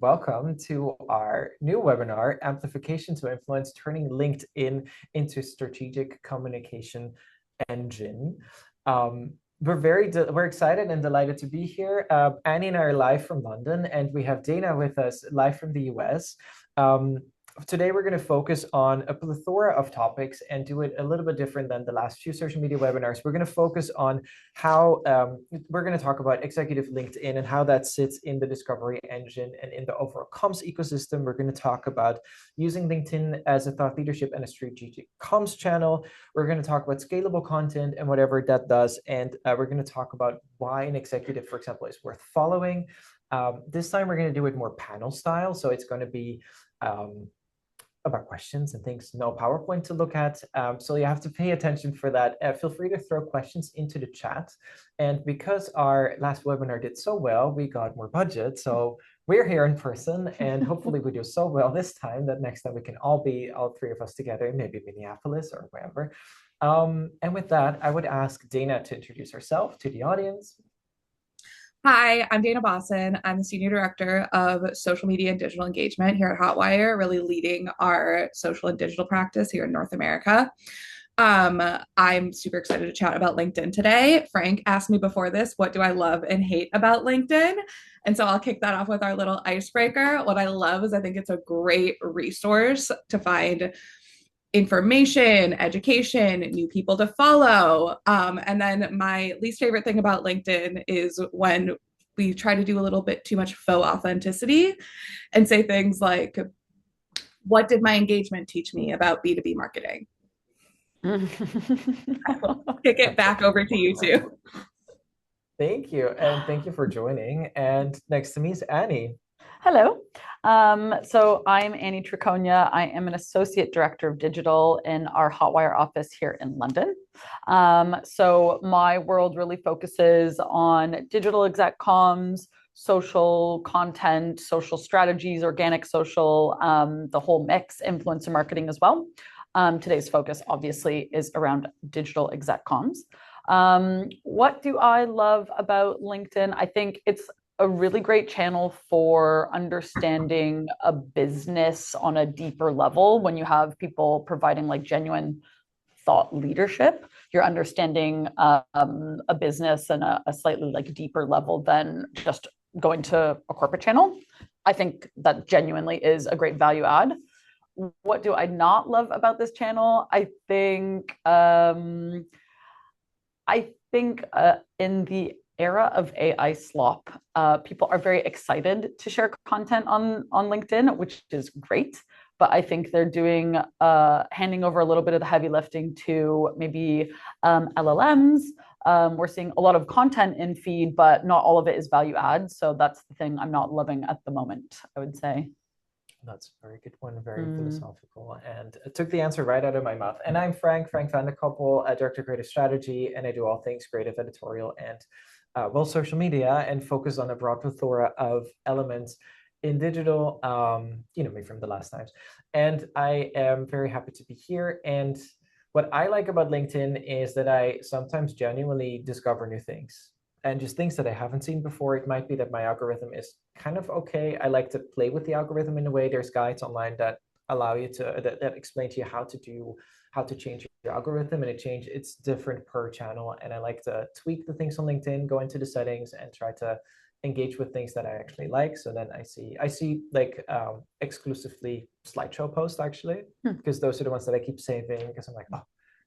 Welcome to our new webinar, Amplification to Influence, Turning LinkedIn into Strategic Communication Engine. We're excited and delighted to be here. Annie and I are live from London, and we have Dana with us live from the US. Today, we're going to focus on a plethora of topics and do it a little bit different than the last few social media webinars. We're going to focus on how we're going to talk about executive LinkedIn and how that sits in the discovery engine and in the overall comms ecosystem. We're going to talk about using LinkedIn as a thought leadership and a strategic comms channel. We're going to talk about scalable content and whatever that does. And we're going to talk about why an executive, for example, is worth following. This time, we're going to do it more panel style. So it's going to be about questions and things, no PowerPoint to look at. So you have to pay attention for that. Feel free to throw questions into the chat. And because our last webinar did so well, we got more budget. So we're here in person, and hopefully we do so well this time that next time we can all three of us together, maybe Minneapolis or wherever. And with that, I would ask Dana to introduce herself to the audience. Hi, I'm Dana Bossen. I'm the Senior Director of Social Media and Digital Engagement here at Hotwire, really leading our social and digital practice here in North America. I'm super excited to chat about LinkedIn today. Frank asked me before this, what do I love and hate about LinkedIn? And so I'll kick that off with our little icebreaker. What I love is I think it's a great resource to find information, education, new people to follow. And then my least favorite thing about LinkedIn is when we try to do a little bit too much faux authenticity and say things like, what did my engagement teach me about B2B marketing? I'll kick it back over to you two. Thank you. And thank you for joining. And next to me is Annie. Hello. So I'm Annie Tracogna. I am an Associate Director of Digital in our Hotwire office here in London. So my world really focuses on digital exec comms, social content, social strategies, organic social, the whole mix, influencer marketing as well. Today's focus obviously is around digital exec comms. What do I love about LinkedIn? I think it's a really great channel for understanding a business on a deeper level. When you have people providing like genuine thought leadership, you're understanding a business and a slightly like deeper level than just going to a corporate channel. I think that genuinely is a great value add. What do I not love about this channel? I think in the era of AI slop, people are very excited to share content on LinkedIn, which is great. But I think they're doing handing over a little bit of the heavy lifting to maybe LLMs. We're seeing a lot of content in feed, but not all of it is value add. So that's the thing I'm not loving at the moment, I would say. That's a very good one, very philosophical, and it took the answer right out of my mouth. And I'm Frank van de Koppel, Director of Creative Strategy, and I do all things creative editorial and social media, and focus on a broad plethora of elements in digital, you know me from the last times. And I am very happy to be here. And what I like about LinkedIn is that I sometimes genuinely discover new things and just things that I haven't seen before. It might be that my algorithm is kind of okay. I like to play with the algorithm in a way. There's guides online that allow you to, that explain to you how to change your algorithm, and it's different per channel. And I like to tweak the things on LinkedIn, go into the settings and try to engage with things that I actually like. So then I see like exclusively slideshow posts actually, because those are the ones that I keep saving because I'm like, oh,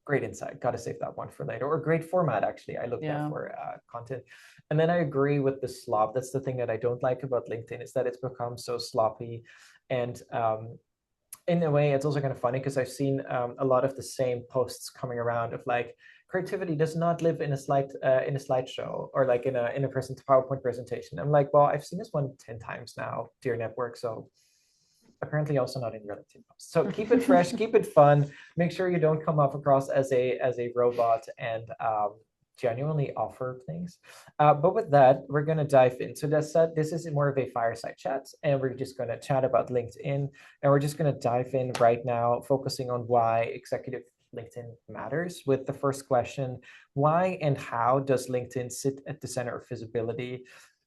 great insight, got to save that one for later, or great format actually I looked at for content. And then I agree with the slop. That's the thing that I don't like about LinkedIn, is that it's become so sloppy. And in a way, it's also kind of funny because I've seen a lot of the same posts coming around of like, creativity does not live in a slideshow, or like in a PowerPoint presentation. I'm like, well, I've seen this one 10 times now, dear network. So apparently also not in your LinkedIn post. So keep it fresh, keep it fun. Make sure you don't come off across as a robot, and genuinely offer things. But with that, we're going to dive into this set. This is more of a fireside chat, and we're just going to chat about LinkedIn. And we're just going to dive in right now, focusing on why executive LinkedIn matters, with the first question: why and how does LinkedIn sit at the center of visibility?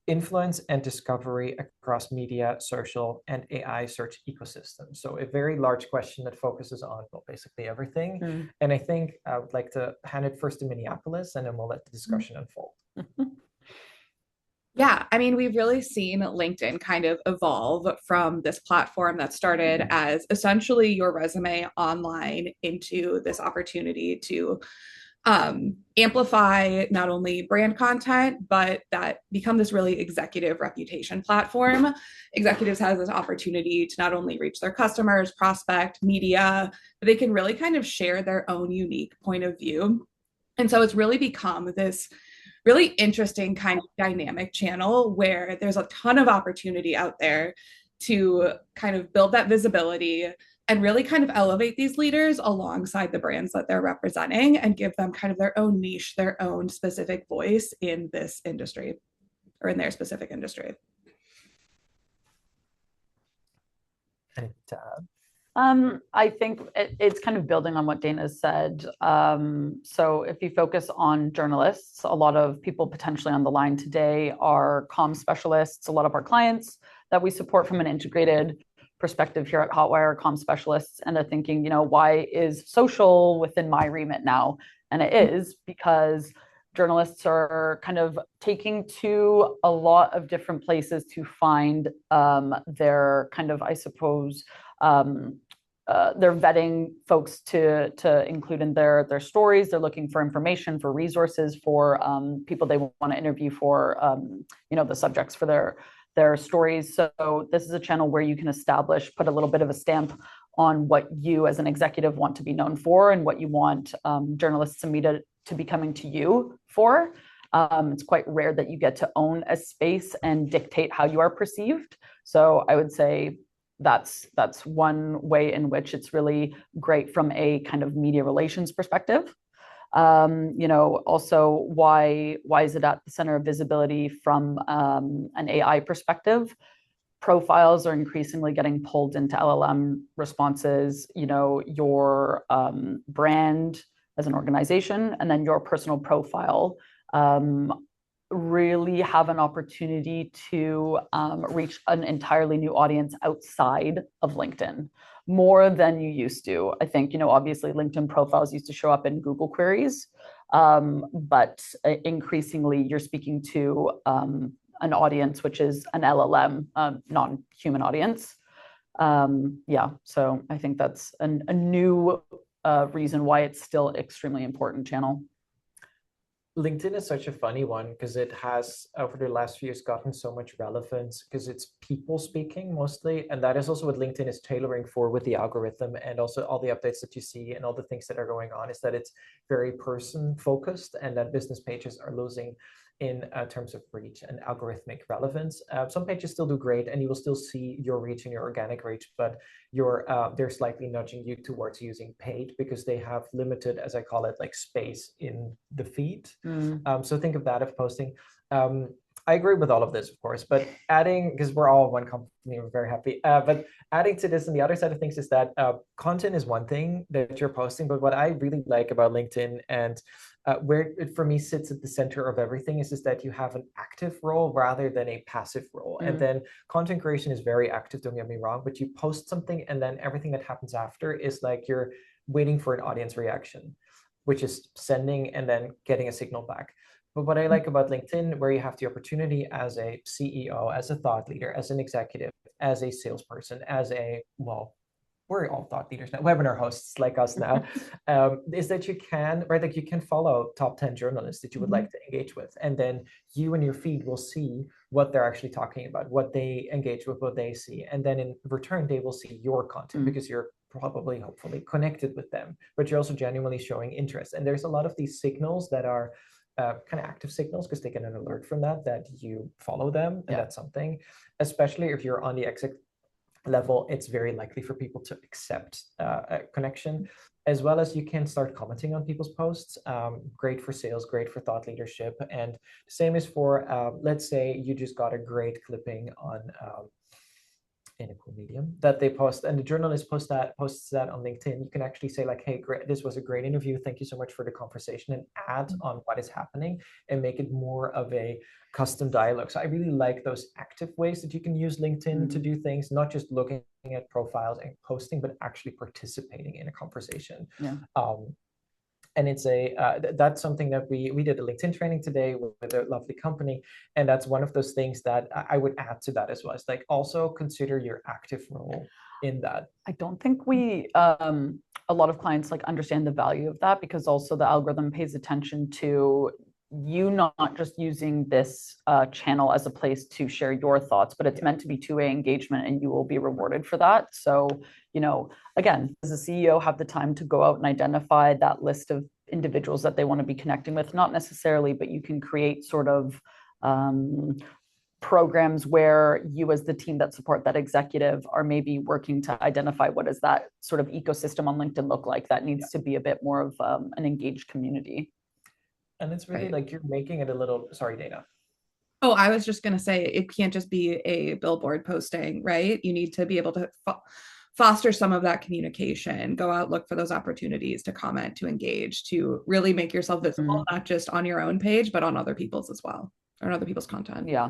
influence and discovery across media, social, and AI search ecosystems. So a very large question that focuses on, well, basically everything. And I think I would like to hand it first to Minneapolis, and then we'll let the discussion unfold. Yeah, I mean, we've really seen LinkedIn kind of evolve from this platform that started as essentially your resume online into this opportunity to amplify not only brand content, but that become this really executive reputation platform. Executives have this opportunity to not only reach their customers, prospect, media, but they can really kind of share their own unique point of view. And so it's really become this really interesting kind of dynamic channel where there's a ton of opportunity out there to kind of build that visibility and really kind of elevate these leaders alongside the brands that they're representing and give them kind of their own niche, their own specific voice in this industry or in their specific industry. I think it's kind of building on what Dana said. So if you focus on journalists, a lot of people potentially on the line today are comm specialists. A lot of our clients that we support from an integrated perspective here at Hotwire, comm specialists, and they're thinking, why is social within my remit now? And it is because journalists are kind of taking to a lot of different places to find their kind of, I suppose, they're vetting folks to include in their stories. They're looking for information, for resources, for people they want to interview for, the subjects for their stories. So this is a channel where you can put a little bit of a stamp on what you as an executive want to be known for and what you want journalists and media to be coming to you for. It's quite rare that you get to own a space and dictate how you are perceived. So I would say that's one way in which it's really great from a kind of media relations perspective. Also why is it at the center of visibility from an AI perspective? Profiles are increasingly getting pulled into LLM responses, your brand as an organization, and then your personal profile really have an opportunity to reach an entirely new audience outside of LinkedIn, more than you used to. I think, obviously LinkedIn profiles used to show up in Google queries, but increasingly you're speaking to an audience, which is an LLM, non-human audience. So I think that's a new reason why it's still extremely important channel. LinkedIn is such a funny one because it has, over the last few years, gotten so much relevance because it's people speaking mostly. And that is also what LinkedIn is tailoring for with the algorithm and also all the updates that you see and all the things that are going on, is that it's very person focused and that business pages are losing in terms of reach and algorithmic relevance. Some pages still do great and you will still see your reach and your organic reach, but they're slightly nudging you towards using paid because they have limited, as I call it, like space in the feed. So think of that of posting. I agree with all of this, of course, but adding, because we're all one company, we're very happy, but adding to this and the other side of things is that content is one thing that you're posting, but what I really like about LinkedIn and where it for me sits at the center of everything is that you have an active role rather than a passive role. And then content creation is very active, don't get me wrong, but you post something and then everything that happens after is like you're waiting for an audience reaction, which is sending and then getting a signal back. But what I like about LinkedIn, where you have the opportunity as a CEO, as a thought leader, as an executive, as a salesperson, we're all thought leaders now, webinar hosts like us now, is that you can, right, like you can follow top 10 journalists that you would like to engage with. And then you and your feed will see what they're actually talking about, what they engage with, what they see. And then in return, they will see your content because you're probably, hopefully connected with them, but you're also genuinely showing interest. And there's a lot of these signals that are kind of active signals because they get an alert from that you follow them. And that's something, especially if you're on the exec level, it's very likely for people to accept a connection, as well as you can start commenting on people's posts. Great for sales, great for thought leadership. And the same is for, let's say you just got a great clipping on in a cool medium that they post, and the journalist posts that on LinkedIn, you can actually say like, hey, great, this was a great interview, thank you so much for the conversation, and add on what is happening and make it more of a custom dialogue. So I really like those active ways that you can use LinkedIn to do things, not just looking at profiles and posting, but actually participating in a conversation. And it's that's something that we did a LinkedIn training today with a lovely company, and that's one of those things that I would add to that as well. It's like, also consider your active role in that. I don't think we a lot of clients like understand the value of that, because also the algorithm pays attention to you not just using this channel as a place to share your thoughts, but it's meant to be two-way engagement, and you will be rewarded for that. So, again, does the CEO have the time to go out and identify that list of individuals that they want to be connecting with? Not necessarily, but you can create sort of programs where you as the team that support that executive are maybe working to identify what does that sort of ecosystem on LinkedIn look like that needs to be a bit more of an engaged community. And it's really like you're making it a little, sorry, Dana. Oh, I was just going to say, it can't just be a billboard posting, right? You need to be able to foster some of that communication, go out, look for those opportunities to comment, to engage, to really make yourself visible, not just on your own page, but on other people's as well, or on other people's content. Yeah.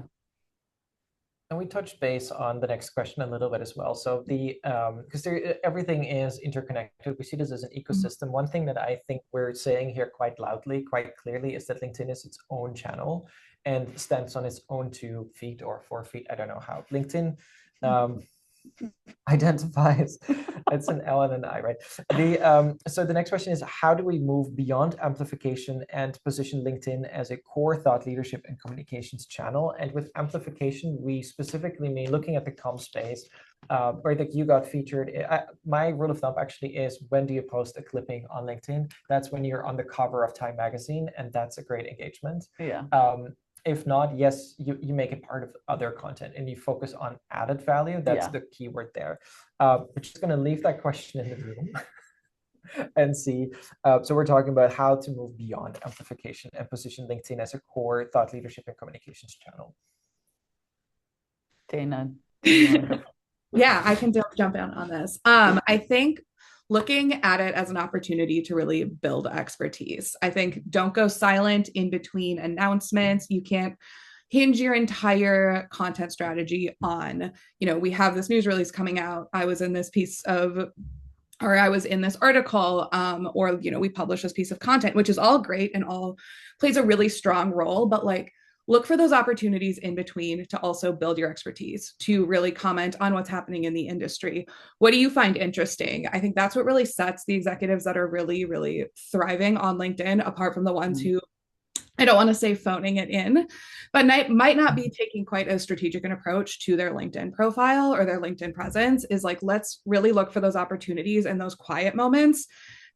And we touched base on the next question a little bit as well. So because everything is interconnected, we see this as an ecosystem. One thing that I think we're saying here quite loudly, quite clearly, is that LinkedIn is its own channel and stands on its own 2 feet or 4 feet. I don't know how LinkedIn identifies. It's an L and an I, right? So the next question is, how do we move beyond amplification and position LinkedIn as a core thought leadership and communications channel? And with amplification, we specifically mean looking at the comm space, where like you got featured. My rule of thumb actually is, when do you post a clipping on LinkedIn? That's when you're on the cover of Time magazine, and that's a great engagement. Yeah. If not, yes, you make it part of other content and you focus on added value. That's the keyword there. We're just going to leave that question in the room and see. So we're talking about how to move beyond amplification and position LinkedIn as a core thought leadership and communications channel. Dana. Yeah, I can jump in on this. I think looking at it as an opportunity to really build expertise. I think don't go silent in between announcements. You can't hinge your entire content strategy on, we have this news release coming out. I was in this article, or, we published this piece of content, which is all great and all plays a really strong role, but like, look for those opportunities in between to also build your expertise, to really comment on what's happening in the industry. What do you find interesting? I think that's what really sets the executives that are really, really thriving on LinkedIn apart from the ones who, I don't want to say phoning it in, but might not be taking quite as strategic an approach to their LinkedIn profile or their LinkedIn presence. Is like, let's really look for those opportunities and those quiet moments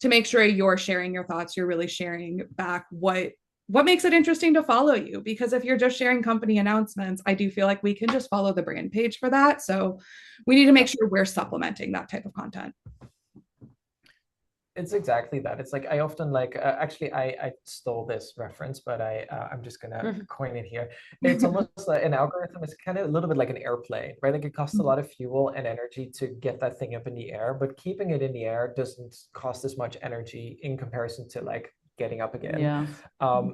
to make sure you're sharing your thoughts, you're really sharing back what makes it interesting to follow you. Because if you're just sharing company announcements, I do feel like we can just follow the brand page for that. So we need to make sure we're supplementing that type of content. It's exactly that. It's like, I often like, actually, I stole this reference, but I'm just going to coin it here. It's almost like an algorithm. It's kind of a little bit like an airplane, right? Like, it costs a lot of fuel and energy to get that thing up in the air, but keeping it in the air doesn't cost as much energy in comparison to like getting up again. Yeah.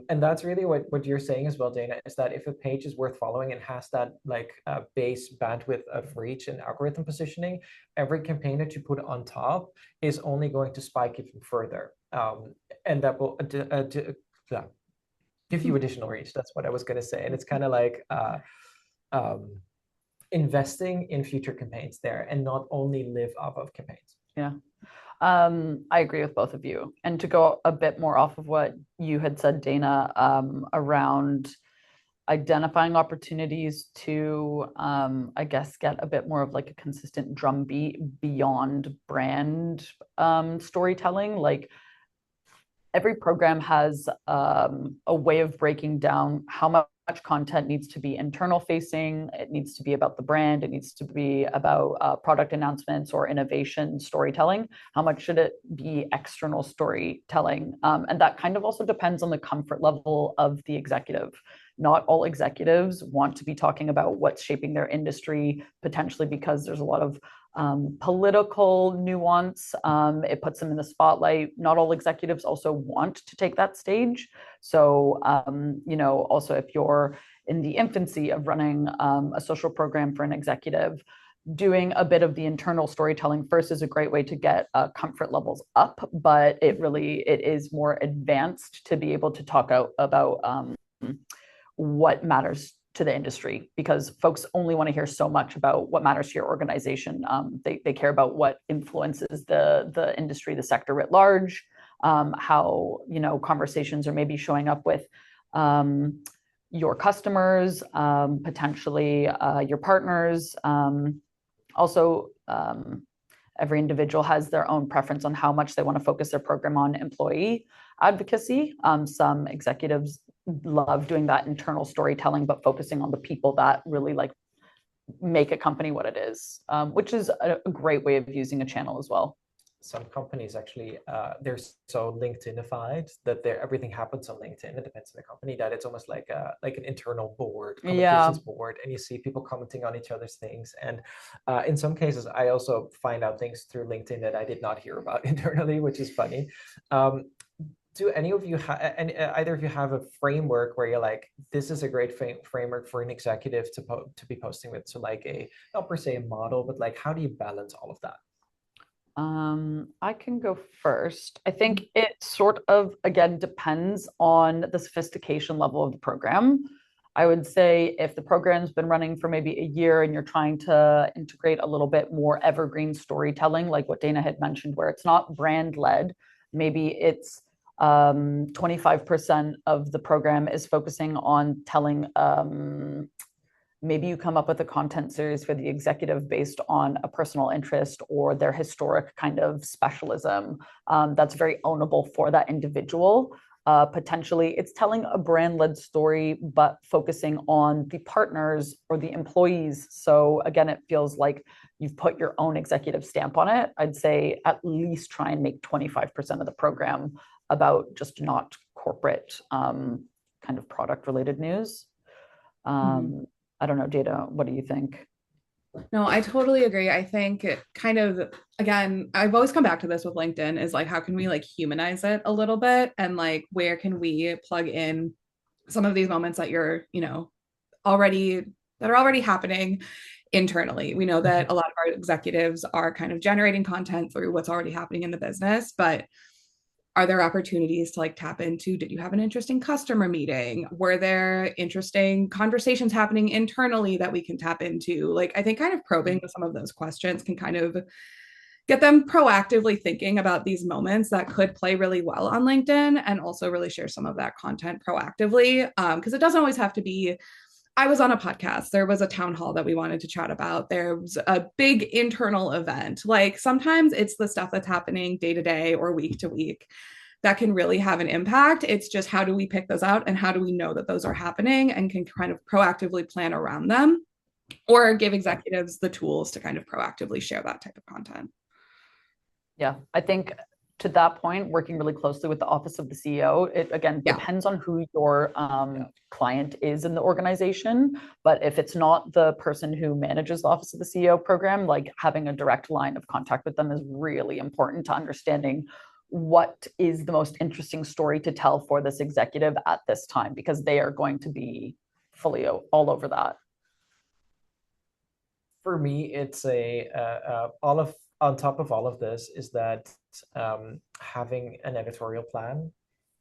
And that's really what you're saying as well, Dana, is that if a page is worth following and has that like base bandwidth of reach and algorithm positioning, every campaign that you put on top is only going to spike even further. And that will give you additional reach. That's what I was going to say. And it's kind of like investing in future campaigns there and not only live off of campaigns. Yeah. I agree with both of you. And to go a bit more off of what you had said, Dana, around identifying opportunities to, I guess, get a bit more of like a consistent drumbeat beyond brand storytelling. Like, every program has a way of breaking down how much content needs to be internal facing. It needs to be about the brand. It needs to be about product announcements or innovation storytelling. How much should it be external storytelling? And that kind of also depends on the comfort level of the executive. not all executives want to be talking about what's shaping their industry, potentially because there's a lot of political nuance. It puts them in the spotlight. Not all executives also want to take that stage. So, also if you're in the infancy of running a social program for an executive, doing a bit of the internal storytelling first is a great way to get comfort levels up, but it is more advanced to be able to talk about what matters to the industry, because folks only want to hear so much about what matters to your organization. They care about what influences the industry, the sector writ large, how conversations are maybe showing up with your customers, potentially your partners. Also, every individual has their own preference on how much they want to focus their program on employee advocacy. Some executives love doing that internal storytelling, but focusing on the people that really make a company what it is, which is a great way of using a channel as well. Some companies actually, they're so LinkedInified that everything happens on LinkedIn. It depends on the company, that it's almost like an internal board, communications board, and you see people commenting on each other's things. And in some cases, I also find out things through LinkedIn that I did not hear about internally, which is funny. Do any of you either of you have a framework where you're like, this is a great framework for an executive to be posting with? So like not per se a model, but like, how do you balance all of that? I can go first. I think it sort of, again, depends on the sophistication level of the program. I would say if the program's been running for maybe a year and you're trying to integrate a little bit more evergreen storytelling, like what Dana had mentioned, where it's not brand led, maybe it's 25% of the program is focusing on telling, maybe you come up with a content series for the executive based on a personal interest or their historic kind of specialism that's very ownable for that individual. Potentially, it's telling a brand-led story, but focusing on the partners or the employees. So again, it feels like you've put your own executive stamp on it. I'd say at least try and make 25% of the program about just not corporate kind of product-related news. I don't know, Data, what do you think? No, I totally agree. I think kind of, again, I've always come back to this with LinkedIn, is like, how can we like humanize it a little bit? And like, where can we plug in some of these moments that you're, already happening internally? We know that a lot of our executives are kind of generating content through what's already happening in the business, but are there opportunities to like tap into, did you have an interesting customer meeting? Were there interesting conversations happening internally that we can tap into? Like, I think kind of probing with some of those questions can kind of get them proactively thinking about these moments that could play really well on LinkedIn, and also really share some of that content proactively. Because it doesn't always have to be, I was on a podcast, there was a town hall that we wanted to chat about, there was a big internal event. Like sometimes it's the stuff that's happening day to day or week to week that can really have an impact. It's just, how do we pick those out and how do we know that those are happening and can kind of proactively plan around them, or give executives the tools to kind of proactively share that type of content. Yeah, I think to that point, working really closely with the office of the CEO, it again depends on who your client is in the organization. But if it's not the person who manages the office of the CEO program, like having a direct line of contact with them is really important to understanding what is the most interesting story to tell for this executive at this time, because they are going to be fully all over that. For me, it's on top of all of this is that having an editorial plan.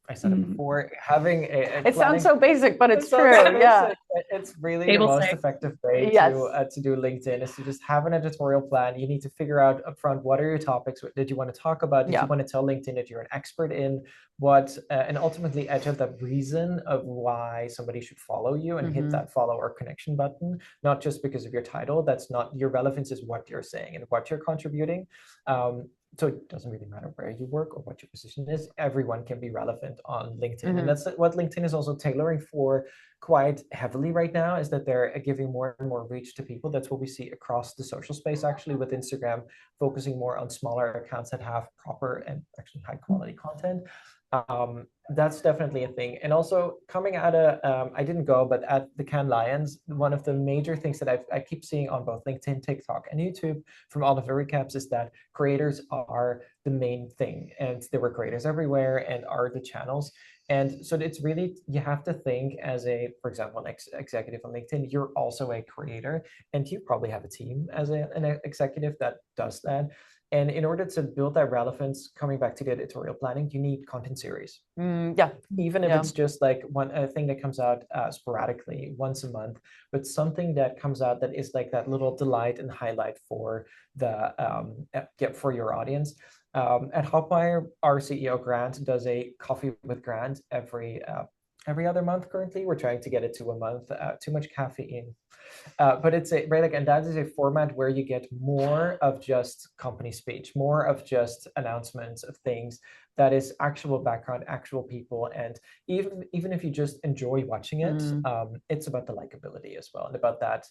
I said it before, having it sounds so basic, but it's true. Yeah, it's really the most effective way to do LinkedIn, is to just have an editorial plan. You need to figure out upfront, what are your topics that you want to talk about? Did you want to tell LinkedIn that you're an expert in what, and ultimately edge out the reason of why somebody should follow you and hit that follow or connection button, not just because of your title. That's not your relevance, is what you're saying and what you're contributing. So it doesn't really matter where you work or what your position is. Everyone can be relevant on LinkedIn. And that's what LinkedIn is also tailoring for quite heavily right now, is that they're giving more and more reach to people. That's what we see across the social space, actually, with Instagram focusing more on smaller accounts that have proper and actually high quality content. That's definitely a thing. And also coming out of, I didn't go, but at the Cannes Lions, one of the major things that I keep seeing on both LinkedIn, TikTok, and YouTube from all of the recaps is that creators are the main thing. And there were creators everywhere and are the channels. And so it's really, you have to think as a, for example, an executive on LinkedIn, you're also a creator, and you probably have a team as an executive that does that. And in order to build that relevance, coming back to the editorial planning, you need content series. Yeah. Even if it's just like a thing that comes out sporadically once a month, but something that comes out that is like that little delight and highlight for the for your audience. At Hotwire, our CEO Grant does a coffee with Grant every other month. Currently, we're trying to get it to a month. Too much caffeine. But it's a right, like, and that is a format where you get more of just company speech, more of just announcements of things that is actual background, actual people. And even if you just enjoy watching it, it's about the likability as well, and about that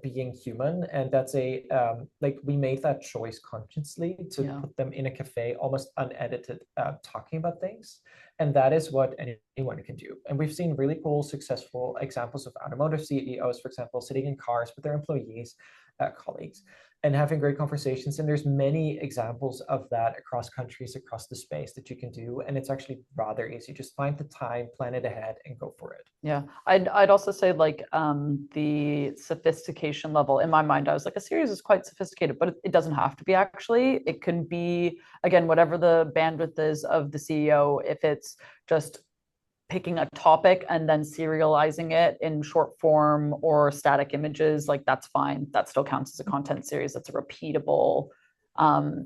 being human. And that's a like, we made that choice consciously to put them in a cafe, almost unedited, talking about things. And that is what anyone can do. And we've seen really cool, successful examples of automotive CEOs, for example, sitting in cars with their employees, colleagues, and having great conversations. And there's many examples of that across countries, across the space that you can do. And it's actually rather easy. Just find the time, plan it ahead, and go for it. Yeah, I'd also say, like, the sophistication level, in my mind, I was like, a series is quite sophisticated, but it doesn't have to be. Actually, it can be, again, whatever the bandwidth is of the CEO. If it's just picking a topic and then serializing it in short form or static images, like, that's fine. That still counts as a content series. That's a repeatable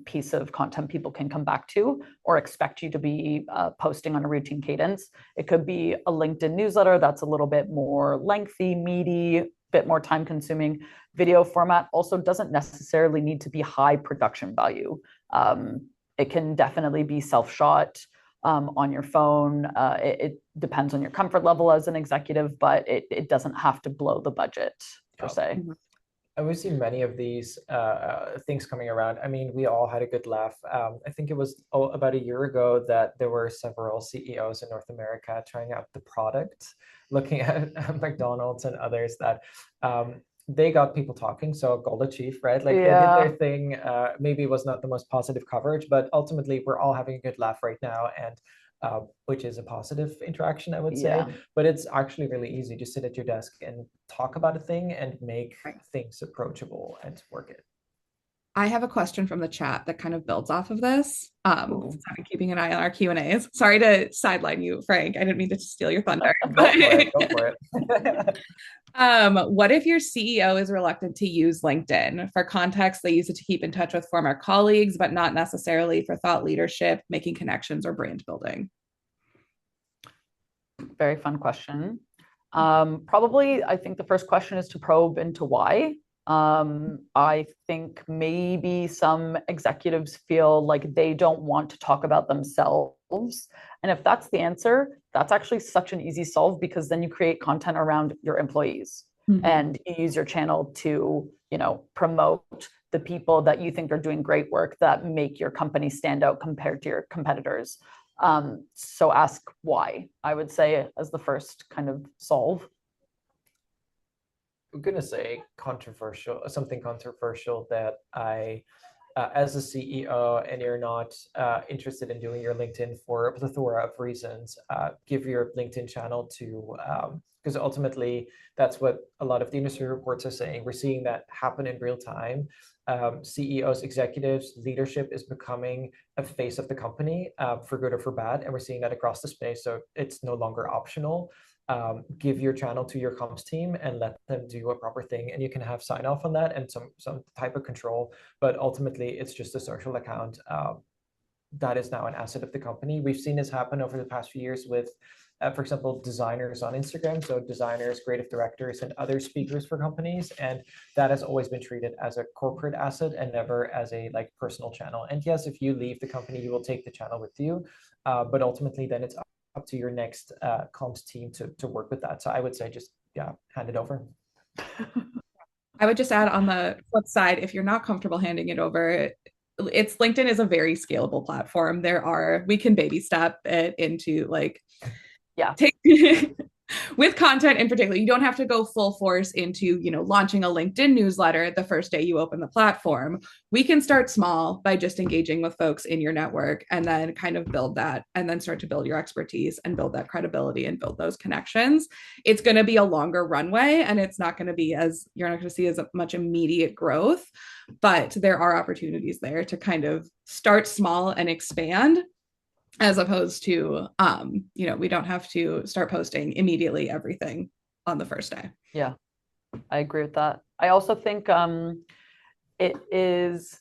piece of content people can come back to or expect you to be posting on a routine cadence. It could be a LinkedIn newsletter that's a little bit more lengthy, meaty, bit more time consuming. Video format also doesn't necessarily need to be high production value. It can definitely be self-shot on your phone. It depends on your comfort level as an executive, but it doesn't have to blow the budget per se. And we've seen many of these things coming around. I mean, we all had a good laugh. I think it was about a year ago that there were several CEOs in North America trying out the product, looking at McDonald's and others, that they got people talking. So goal achieved, right? Like, they did their thing. Maybe it was not the most positive coverage, but ultimately we're all having a good laugh right now. And which is a positive interaction, I would say. But it's actually really easy to sit at your desk and talk about a thing and make things approachable and work it. I have a question from the chat that kind of builds off of this. I've been keeping an eye on our Q&As. Sorry to sideline you, Frank. I didn't mean to steal your thunder. Go for it. What if your CEO is reluctant to use LinkedIn? For context, they use it to keep in touch with former colleagues, but not necessarily for thought leadership, making connections, or brand building. Very fun question. Probably, I think the first question is to probe into why. I think maybe some executives feel like they don't want to talk about themselves. And if that's the answer, that's actually such an easy solve, because then you create content around your employees and you use your channel to, promote the people that you think are doing great work that make your company stand out compared to your competitors. So ask why, I would say, as the first kind of solve. I'm going to say something controversial that I, as a CEO, and you're not interested in doing your LinkedIn for a plethora of reasons, give your LinkedIn channel to, because ultimately that's what a lot of the industry reports are saying. We're seeing that happen in real time. CEOs, executives, leadership is becoming a face of the company, for good or for bad. And we're seeing that across the space. So it's no longer optional. Give your channel to your comms team and let them do a proper thing, and you can have sign off on that and some type of control, but ultimately it's just a social account that is now an asset of the company. We've seen this happen over the past few years with for example, designers on Instagram, so designers, creative directors, and other speakers for companies, and that has always been treated as a corporate asset and never as a personal channel. And yes, if you leave the company, you will take the channel with you, but ultimately then it's up to your next comms team to work with that. So I would say just, hand it over. I would just add, on the flip side, if you're not comfortable handing it over, LinkedIn is a very scalable platform. We can baby step it into like, yeah, take with content in particular. You don't have to go full force into, launching a LinkedIn newsletter the first day you open the platform. We can start small by just engaging with folks in your network and then kind of build that and then start to build your expertise and build that credibility and build those connections. It's going to be a longer runway and it's not going to be you're not going to see as much immediate growth, but there are opportunities there to kind of start small and expand, as opposed to, we don't have to start posting immediately everything on the first day. Yeah, I agree with that. I also think it is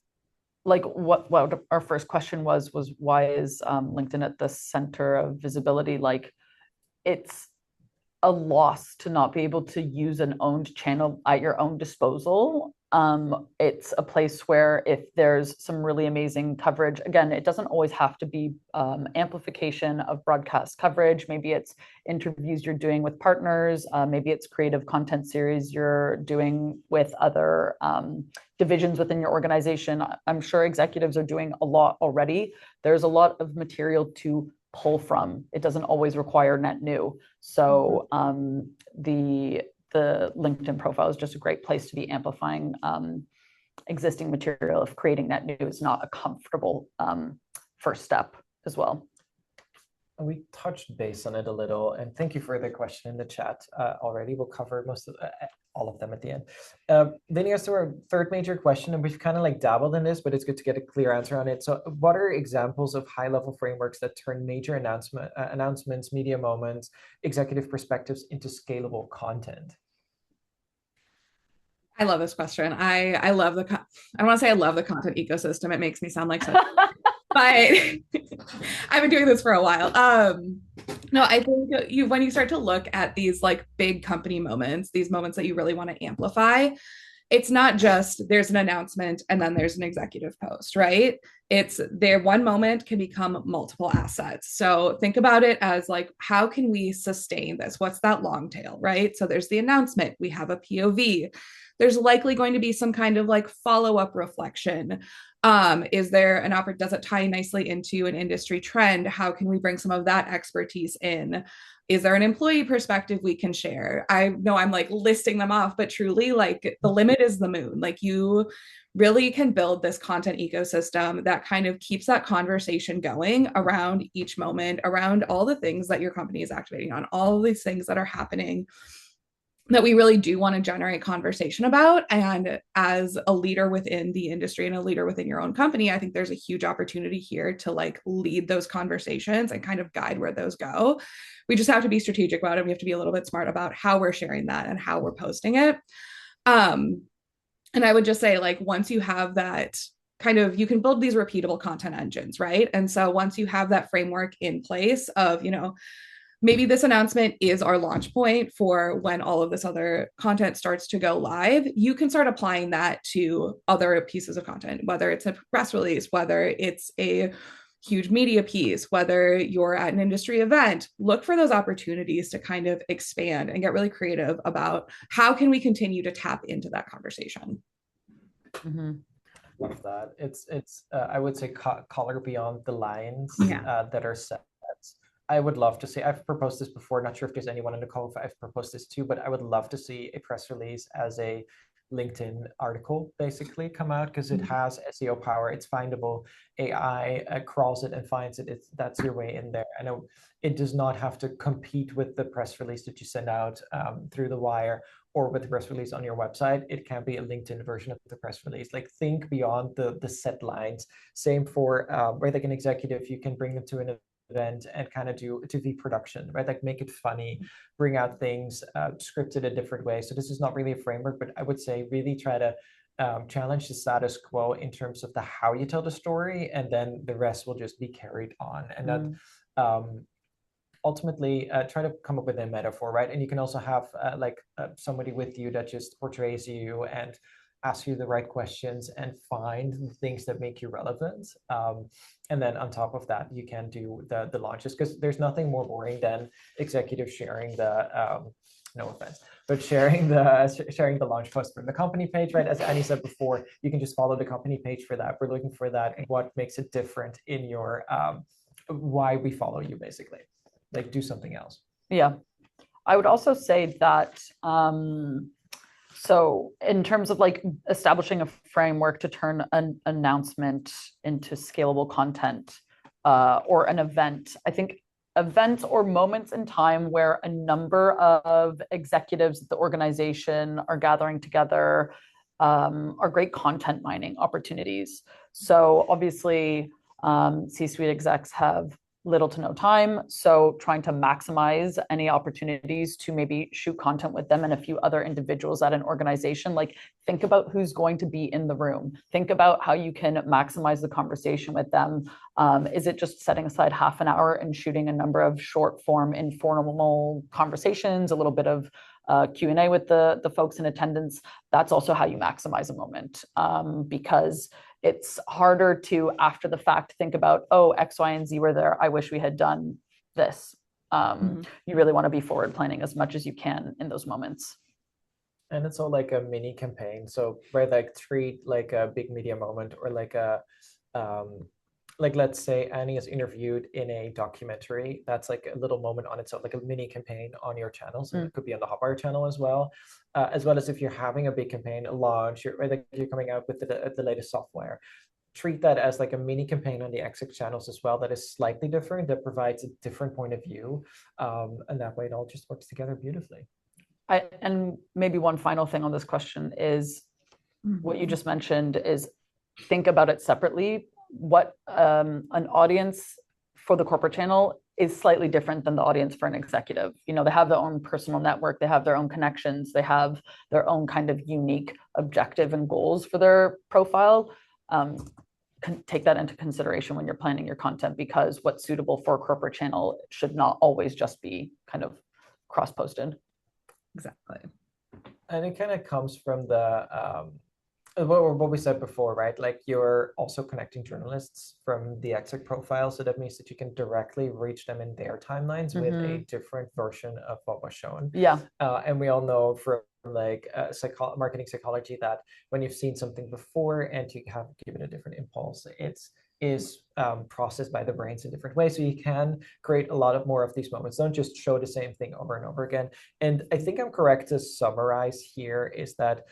like what our first question was why is LinkedIn at the center of visibility? Like, it's a loss to not be able to use an owned channel at your own disposal. It's a place where if there's some really amazing coverage, again, it doesn't always have to be amplification of broadcast coverage. Maybe it's interviews you're doing with partners. Maybe it's creative content series you're doing with other divisions within your organization. I'm sure executives are doing a lot already. There's a lot of material to pull from. It doesn't always require net new. So the LinkedIn profile is just a great place to be amplifying existing material if creating net new is not a comfortable first step as well. We touched base on it a little, and thank you for the question in the chat already. We'll cover all of them at the end. Then here's our third major question, and we've kind of like dabbled in this, but it's good to get a clear answer on it. So what are examples of high-level frameworks that turn major announcements, media moments, executive perspectives into scalable content? I love this question. I love I don't want to say I love the content ecosystem. It makes me sound like such but I've been doing this for a while. No, I think when you start to look at these like big company moments, these moments that you really want to amplify, it's not just there's an announcement and then there's an executive post, right? It's there. One moment can become multiple assets. So think about it as like, how can we sustain this? What's that long tail, right? So there's the announcement. We have a POV. There's likely going to be some kind of like follow-up reflection. Is there an does it tie nicely into an industry trend? How can we bring some of that expertise in? Is there an employee perspective we can share? I know I'm like listing them off, but truly like the limit is the moon. Like you really can build this content ecosystem that kind of keeps that conversation going around each moment, around all the things that your company is activating on, all these things that are happening that we really do want to generate conversation about. And as a leader within the industry and a leader within your own company, I think there's a huge opportunity here to like lead those conversations and kind of guide where those go. We just have to be strategic about it. We have to be a little bit smart about how we're sharing that and how we're posting it. And I would just say, like, once you have that kind of, you can build these repeatable content engines, right? And so once you have that framework in place of, maybe this announcement is our launch point for when all of this other content starts to go live, you can start applying that to other pieces of content, whether it's a press release, whether it's a huge media piece, whether you're at an industry event. Look for those opportunities to kind of expand and get really creative about how can we continue to tap into that conversation. Mm-hmm. Love that. It's I would say color beyond the lines that are set. I would love to see, I've proposed this before, not sure if there's anyone in the call if I've proposed this too, but I would love to see a press release as a LinkedIn article basically come out, because it has SEO power, it's findable, AI crawls it and finds it, that's your way in there. I know it does not have to compete with the press release that you send out through the wire or with the press release on your website. It can be a LinkedIn version of the press release. Like, think beyond the set lines. Same for where like an executive, you can bring them to an event and kind of do TV production, right? Like, make it funny, bring out things scripted a different way. So this is not really a framework, but I would say really try to challenge the status quo in terms of the how you tell the story, and then the rest will just be carried on. And that ultimately try to come up with a metaphor, right? And you can also have somebody with you that just portrays you and ask you the right questions and find the things that make you relevant. And then on top of that, you can do the launches, because there's nothing more boring than executives sharing the no offense, but sharing the launch post from the company page, right? As Annie said before, you can just follow the company page for that. We're looking for that. What makes it different in your why we follow you, basically. Like, do something else. Yeah. I would also say that so in terms of like establishing a framework to turn an announcement into scalable content or an event, I think events or moments in time where a number of executives at the organization are gathering together are great content mining opportunities. So obviously, C-suite execs have little to no time. So trying to maximize any opportunities to maybe shoot content with them and a few other individuals at an organization, like think about who's going to be in the room. Think about how you can maximize the conversation with them. Is it just setting aside half an hour and shooting a number of short form informal conversations, a little bit of Q&A with the folks in attendance? That's also how you maximize a moment, because it's harder to, after the fact, think about, oh, X, Y, and Z were there. I wish we had done this. You really want to be forward planning as much as you can in those moments. And it's all like a mini campaign. So right, like treat like a big media moment or like a like let's say Annie is interviewed in a documentary. That's like a little moment on itself, like a mini campaign on your channel. So it could be on the Hotwire channel as well as if you're having a big campaign, a launch, like you're coming out with the latest software. Treat that as like a mini campaign on the exec channels as well. That is slightly different. That provides a different point of view, and that way it all just works together beautifully. And maybe one final thing on this question is what you just mentioned is think about it separately. What an audience for the corporate channel is slightly different than the audience for an executive. You know, they have their own personal network, they have their own connections, they have their own kind of unique objective and goals for their profile. Take that into consideration when you're planning your content, because what's suitable for a corporate channel should not always just be kind of cross-posted. Exactly. And it kind of comes from the what we said before, right? Like you're also connecting journalists from the exec profile. So that means that you can directly reach them in their timelines with a different version of what was shown. Yeah. And we all know from like marketing psychology that when you've seen something before and you have given a different impulse, is processed by the brains in different ways. So you can create a lot of more of these moments. Don't just show the same thing over and over again. And I think I'm correct to summarize here is that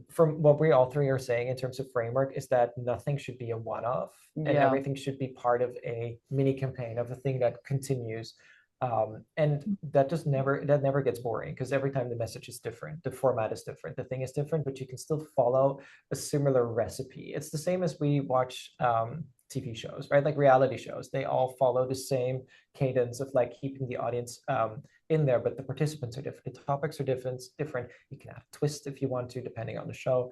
from what we all three are saying in terms of framework is that nothing should be a one-off and everything should be part of a mini campaign of a thing that continues. And that never gets boring because every time the message is different, the format is different, the thing is different, but you can still follow a similar recipe. It's the same as we watch TV shows, right? Like reality shows, they all follow the same cadence of like keeping the audience in there, but the participants are different, the topics are different. You can add a twist if you want to, depending on the show,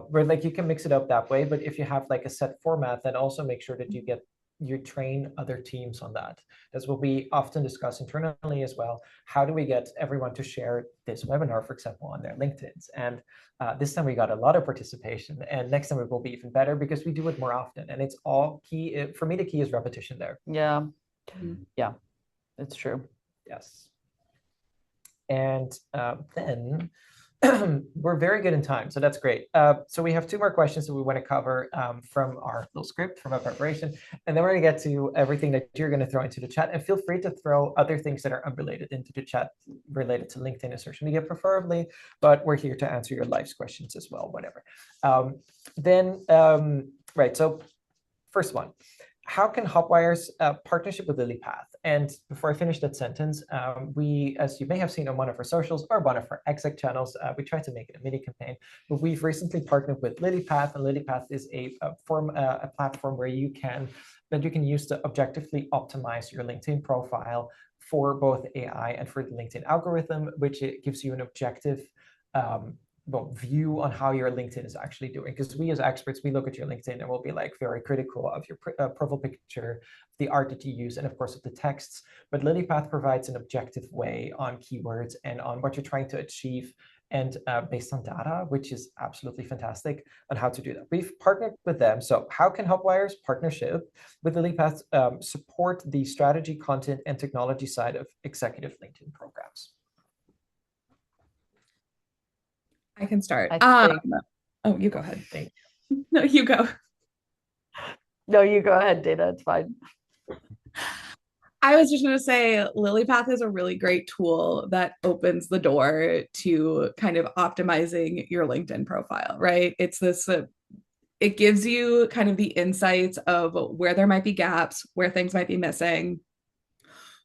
where like you can mix it up that way. But if you have like a set format, then also make sure that you train other teams on that. That's what we often discuss internally as well. How do we get everyone to share this webinar, for example, on their LinkedIns? And this time we got a lot of participation, and next time it will be even better because we do it more often. And it's all key. For me, the key is repetition there. Yeah, yeah, it's true. Yes. And then we're very good in time, so that's great. So we have two more questions that we want to cover from our little script, from our preparation, and then we're going to get to everything that you're going to throw into the chat. And feel free to throw other things that are unrelated into the chat, related to LinkedIn and social media preferably, but we're here to answer your life's questions as well, whatever. Right, so first one. How can Hotwire's partnership with LilyPath? And before I finish that sentence, we, as you may have seen on one of our socials or one of our exec channels, we tried to make it a mini campaign, but we've recently partnered with LilyPath, and LilyPath is a platform where you can use to objectively optimize your LinkedIn profile for both AI and for the LinkedIn algorithm, which it gives you an objective view on how your LinkedIn is actually doing. Because we as experts, we look at your LinkedIn and we'll be like very critical of your profile picture, the art that you use, and of course of the texts. But LilyPath provides an objective way on keywords and on what you're trying to achieve, and based on data, which is absolutely fantastic on how to do that. We've partnered with them. So how can Hotwire's partnership with LilyPath support the strategy, content, and technology side of executive LinkedIn programs? I can start. I think, Oh, you go ahead. Thank No, you go. no, you go ahead, Dana. It's fine. I was just going to say LilyPath is a really great tool that opens the door to kind of optimizing your LinkedIn profile, right? It's this, it gives you kind of the insights of where there might be gaps, where things might be missing,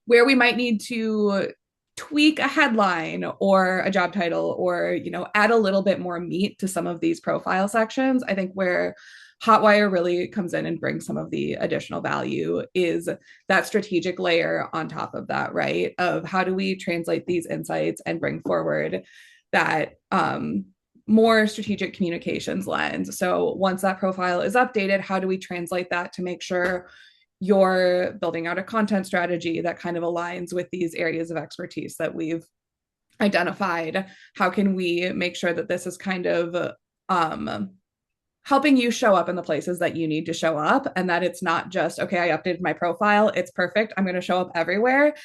where we might need to tweak a headline or a job title or, you know, add a little bit more meat to some of these profile sections. I think where Hotwire really comes in and brings some of the additional value is that strategic layer on top of that, right? Of how do we translate these insights and bring forward that more strategic communications lens. So once that profile is updated, how do we translate that to make sure you're building out a content strategy that kind of aligns with these areas of expertise that we've identified? How can we make sure that this is kind of helping you show up in the places that you need to show up, and that it's not just, okay, I updated my profile, it's perfect, I'm going to show up everywhere.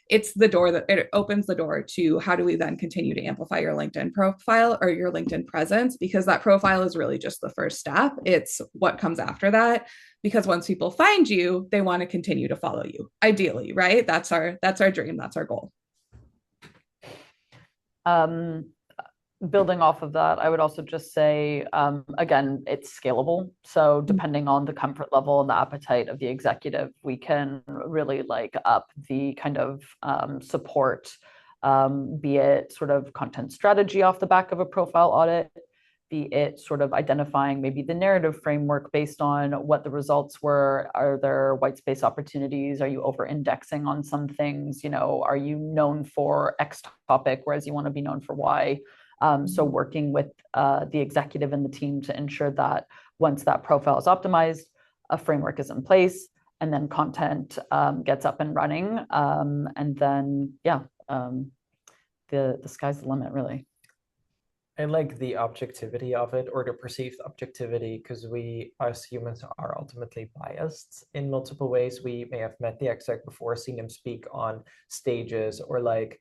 It's the door that it opens the door to how do we then continue to amplify your LinkedIn profile or your LinkedIn presence, because that profile is really just the first step. It's what comes after that, because once people find you, they want to continue to follow you, ideally, right? That's our dream, that's our goal. Building off of that, I would also just say, again, it's scalable. So depending on the comfort level and the appetite of the executive, we can really like up the kind of support, be it sort of content strategy off the back of a profile audit, be it sort of identifying maybe the narrative framework based on what the results were. Are there white space opportunities? Are you over indexing on some things? You know, are you known for X topic, whereas you want to be known for Y? So working with the executive and the team to ensure that once that profile is optimized, a framework is in place, and then content gets up and running. And then, yeah, the sky's the limit, really. I like the objectivity of it, or the perceived objectivity, because we as humans are ultimately biased in multiple ways. We may have met the exec before, seen them speak on stages, or like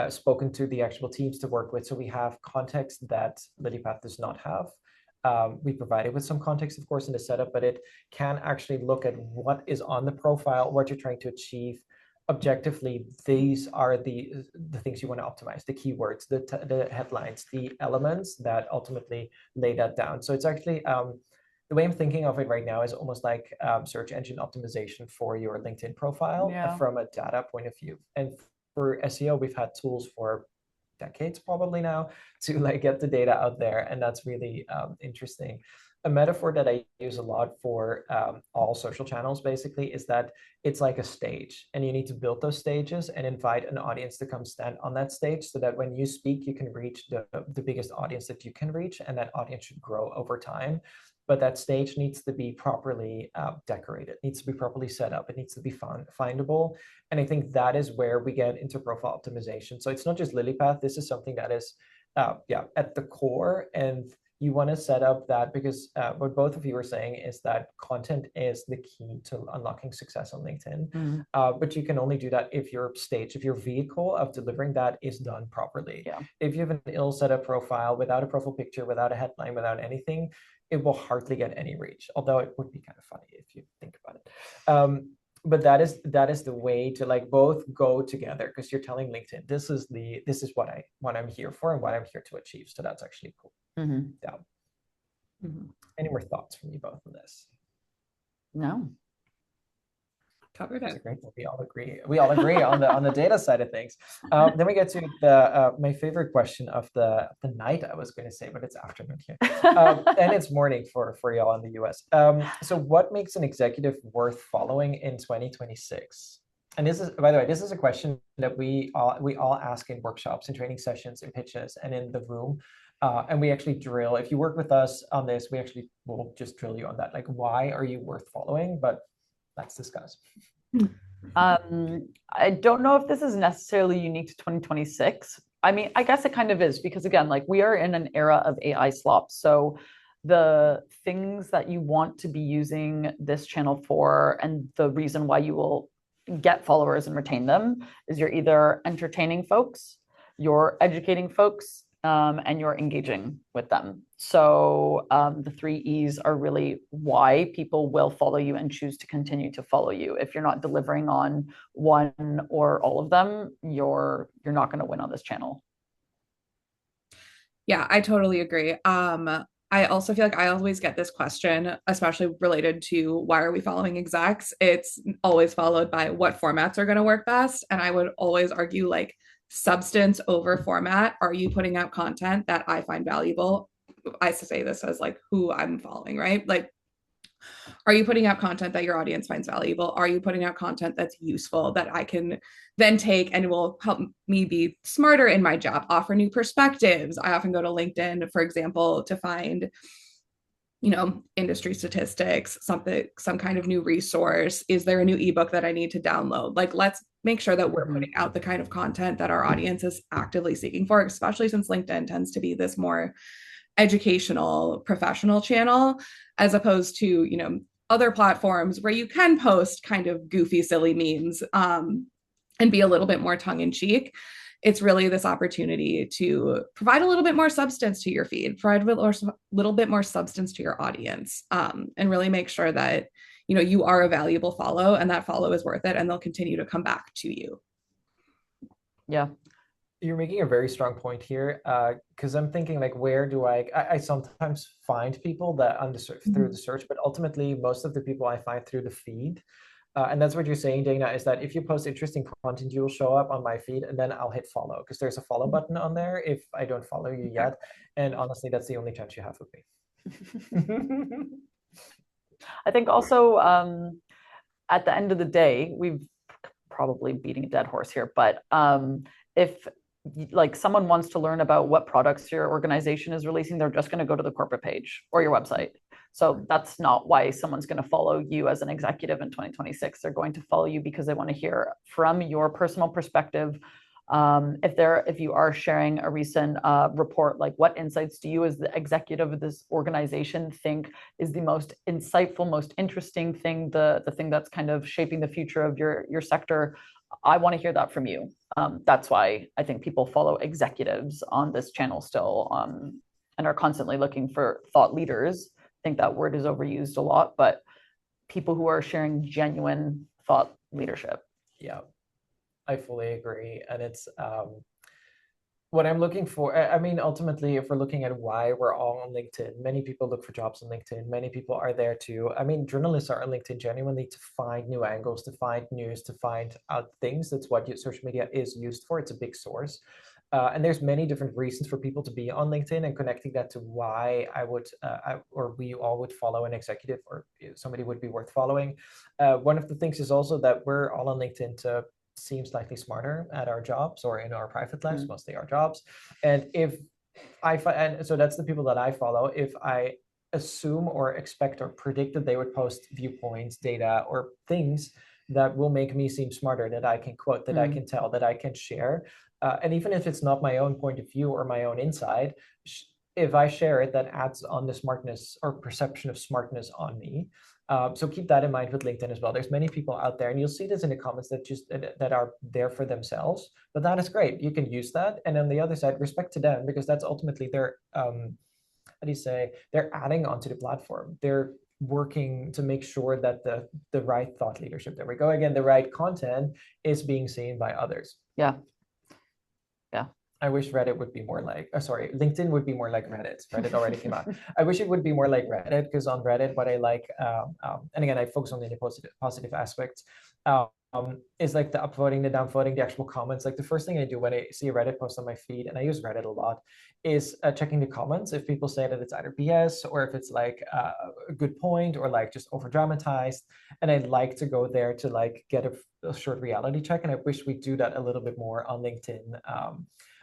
spoken to the actual teams to work with. So we have context that LilyPath does not have. We provide it with some context, of course, in the setup, but it can actually look at what is on the profile, what you're trying to achieve. Objectively, these are the things you want to optimize, the keywords, the headlines, the elements that ultimately lay that down. So it's actually, the way I'm thinking of it right now is almost like search engine optimization for your LinkedIn profile from a data point of view. And for SEO, we've had tools for decades probably now to like get the data out there, and that's really interesting. A metaphor that I use a lot for all social channels basically is that it's like a stage, and you need to build those stages and invite an audience to come stand on that stage, so that when you speak, you can reach the biggest audience that you can reach, and that audience should grow over time. But that stage needs to be properly decorated, needs to be properly set up, it needs to be findable. And I think that is where we get into profile optimization. So it's not just LilyPath, this is something that is at the core. And you want to set up that, because what both of you were saying is that content is the key to unlocking success on LinkedIn. But you can only do that if your stage, if your vehicle of delivering that is done properly. If you have an ill set up profile without a profile picture, without a headline, without anything, it will hardly get any reach, although it would be kind of funny if you think about it. But that is the way to like both go together, because you're telling LinkedIn, this is what I'm here for and what I'm here to achieve. So that's actually cool. Yeah. Any more thoughts from you both on this? No. Covered it. Great. We all agree. We all agree on the data side of things. Then we get to the my favorite question of the night. I was going to say, but it's afternoon here, and it's morning for y'all in the US. So, what makes an executive worth following in 2026? And this is, by the way, this is a question that we all ask in workshops and training sessions and pitches and in the room. And we actually drill. If you work with us on this, we actually will just drill you on that. Like, why are you worth following? But let's discuss. I don't know if this is necessarily unique to 2026. I mean, I guess it kind of is, because again, like we are in an era of AI slop. So the things that you want to be using this channel for, and the reason why you will get followers and retain them, is you're either entertaining folks, you're educating folks, and you're engaging with them. So the 3 E's are really why people will follow you and choose to continue to follow you. If you're not delivering on one or all of them, you're not going to win on this channel. Yeah, I totally agree. I also feel like I always get this question, especially related to why are we following execs? It's always followed by what formats are going to work best. And I would always argue like substance over format. Are you putting out content that I find valuable? I say this as like who I'm following, right? Like, are you putting out content that your audience finds valuable? Are you putting out content that's useful that I can then take and will help me be smarter in my job, offer new perspectives? I often go to LinkedIn, for example, to find, you know, industry statistics, some kind of new resource. Is there a new ebook that I need to download? Like, let's make sure that we're putting out the kind of content that our audience is actively seeking for, especially since LinkedIn tends to be this more educational professional channel, as opposed to, you know, other platforms where you can post kind of goofy, silly memes and be a little bit more tongue in cheek. It's really this opportunity to provide a little bit more substance to your feed, provide a little bit more substance to your audience, and really make sure that, you know, you are a valuable follow and that follow is worth it and they'll continue to come back to you. Yeah. You're making a very strong point here, because I'm thinking like, where do I sometimes find people that through the search, but ultimately most of the people I find through the feed. And that's what you're saying, Dana, is that if you post interesting content, you'll show up on my feed and then I'll hit follow because there's a follow button on there if I don't follow you yet. And honestly, that's the only chance you have with me. I think also at the end of the day, we've probably beating a dead horse here, but if like someone wants to learn about what products your organization is releasing, they're just going to go to the corporate page or your website. So that's not why someone's going to follow you as an executive in 2026. They're going to follow you because they want to hear from your personal perspective. If you are sharing a recent report, like what insights do you as the executive of this organization think is the most insightful, most interesting thing, the thing that's kind of shaping the future of your sector? I want to hear that from you. That's why I think people follow executives on this channel still, and are constantly looking for thought leaders. I think that word is overused a lot, but people who are sharing genuine thought leadership. Yeah, I fully agree. And it's what I'm looking for. I mean, ultimately, if we're looking at why we're all on LinkedIn, many people look for jobs on LinkedIn. Many people are there too. I mean, journalists are on LinkedIn genuinely to find new angles, to find news, to find out things. That's what social media is used for. It's a big source. And there's many different reasons for people to be on LinkedIn, and connecting that to why I would, or we all would follow an executive or somebody would be worth following. One of the things is also that we're all on LinkedIn to seem slightly smarter at our jobs or in our private lives, mostly our jobs. And if and so that's the people that I follow. If I assume or expect or predict that they would post viewpoints, data, or things that will make me seem smarter, that I can quote, that I can tell, that I can share. And even if it's not my own point of view or my own insight, if I share it, that adds on the smartness or perception of smartness on me. So keep that in mind with LinkedIn as well. There's many people out there, and you'll see this in the comments that are there for themselves. But that is great. You can use that. And on the other side, respect to them, because that's ultimately their, how do you say, they're adding onto the platform. They're working to make sure that the right thought leadership, there we go again, the right content is being seen by others. Yeah. I wish Reddit would be more like, LinkedIn would be more like Reddit. Reddit already came out. I wish it would be more like Reddit, because on Reddit, what I like, and again, I focus on the positive aspects, is like the upvoting, the downvoting, the actual comments. Like the first thing I do when I see a Reddit post on my feed, and I use Reddit a lot, is checking the comments. If people say that it's either BS or if it's like a good point or like just over dramatized, and I'd like to go there to like get a short reality check. And I wish we'd do that a little bit more on LinkedIn.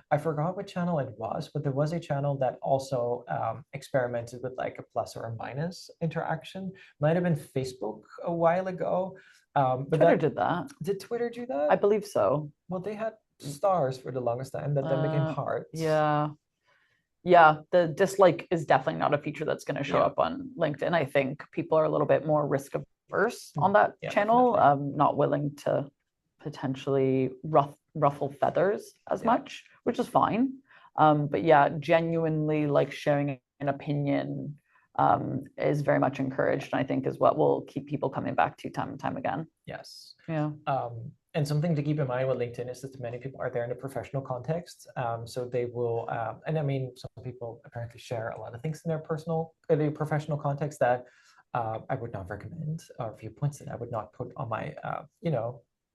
I forgot what channel it was, but there was a channel that also experimented with like a plus or a minus interaction. Might have been Facebook a while ago. But Twitter did that. Did Twitter do that? I believe so. Well, they had stars for the longest time that then became hearts. Yeah. Yeah, the dislike is definitely not a feature that's going to show up on LinkedIn. I think people are a little bit more risk averse on that channel, not willing to potentially ruffle feathers as much, which is fine. But yeah, genuinely like sharing an opinion is very much encouraged, and I think is what will keep people coming back to time and time again. Yes. Yeah. And something to keep in mind with LinkedIn is that many people are there in a professional context. So they will, and I mean, some people apparently share a lot of things in their professional context that I would not recommend, or viewpoints that I would not put on my,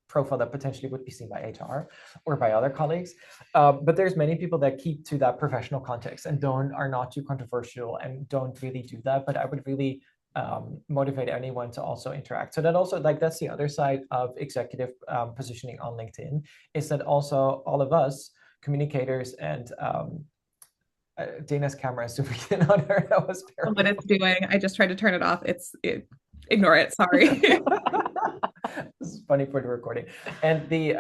profile that potentially would be seen by HR or by other colleagues. But there's many people that keep to that professional context and are not too controversial and don't really do that. But I would really motivate anyone to also interact. So that also, like, that's the other side of executive positioning on LinkedIn, is that also all of us communicators and Dana's camera is zooming in on her. That was terrible. What it's doing. I just tried to turn it off. Ignore it. Sorry. This is funny for the recording. And the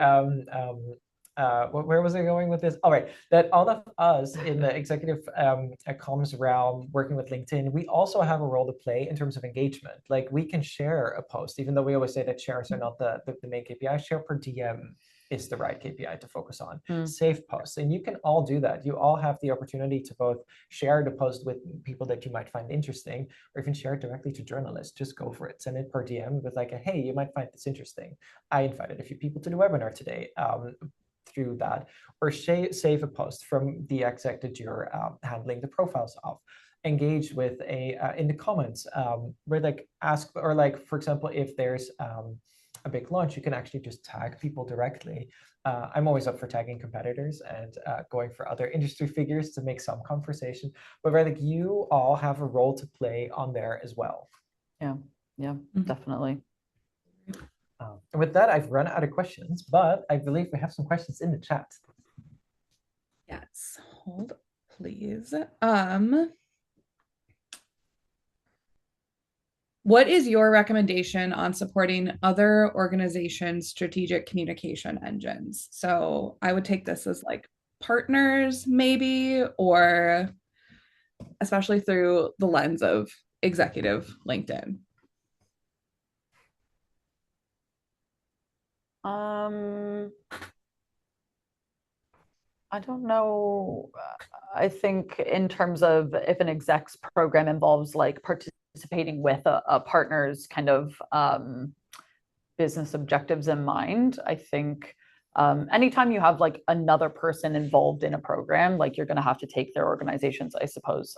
where was I going with this? All right, that all of us in the executive comms realm working with LinkedIn, we also have a role to play in terms of engagement. Like, we can share a post, even though we always say that shares are not the main KPI. Share per DM is the right KPI to focus on. Save posts, and you can all do that. You all have the opportunity to both share the post with people that you might find interesting, or even share it directly to journalists. Just go for it. Send it per DM with like, hey, you might find this interesting. I invited a few people to the webinar today. Through that, or save a post from the exec that you're handling the profiles of. Engage with in the comments, where like ask, or like, for example, if there's a big launch, you can actually just tag people directly. I'm always up for tagging competitors and going for other industry figures to make some conversation, but like, you all have a role to play on there as well. Yeah, definitely. And with that, I've run out of questions, but I believe we have some questions in the chat. Yes, hold please. What is your recommendation on supporting other organizations' strategic communication engines? So I would take this as like partners, maybe, or especially through the lens of executive LinkedIn. I don't know. I think in terms of if an exec's program involves like participating with a partner's kind of business objectives in mind, I think anytime you have like another person involved in a program, like, you're going to have to take their organization's, I suppose,